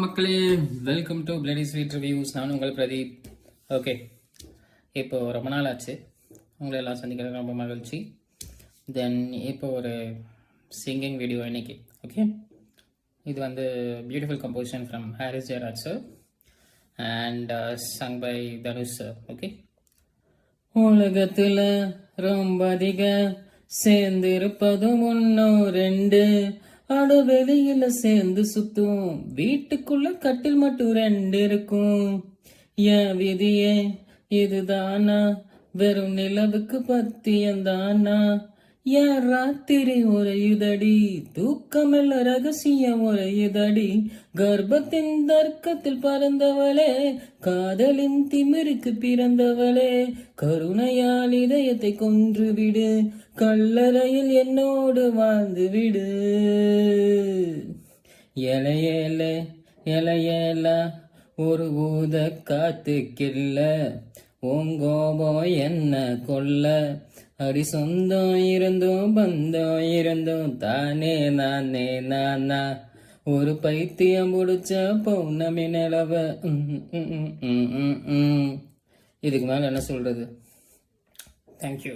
வணக்கம் மக்களே, welcome to bloody sweet reviews. நான் உங்கள் பிரதீப். ஓகே, இப்போ ரொம்ப நாள் ஆச்சு உங்களை எல்லாம் சந்திக்கிறது, ரொம்ப மகிழ்ச்சி. தென் இப்போ ஒரு சிங்கிங் வீடியோ இன்னைக்கு. ஓகே, இது வந்து beautiful composition from Harris Jayaraj sir and sung by Dhanush sir. Okay, உலகத்தில் ரொம்ப அதிக சேர்ந்திருப்பதும் ஒன்றும் ரெண்டு, அட வெளியில சேர்ந்து சுத்தும், வீட்டுக்குள்ள கட்டில் மட்டும் ரெண்டு இருக்கும். என் விதியே இதுதானா, வெறும் நிலவுக்கு பத்தியந்தானா, என் ராத்திரி உரையுதடி, தூக்கமெல்ல ரகசியம் உரையுதடி, கர்ப்பத்தின் தர்க்கத்தில் பறந்தவளே, காதலின் திமிருக்கு பிறந்தவளே, கருணையால் இதயத்தை கொன்றுவிடு, கல்லறையில் என்னோடு வாழ்ந்து விடு. இலையேல இலையேல ஒரு ஊத காத்துக்கில்ல, ஓங்கோபம் என்ன கொல்ல, அடி சொந்தம் இருந்தோம் பந்தம் இருந்தோம், தானே நானே நானா, ஒரு பைத்தியம் முடிச்ச பௌர்ணமி நிலவ. இதுக்கு மேல என்ன சொல்றது? தேங்க்யூ.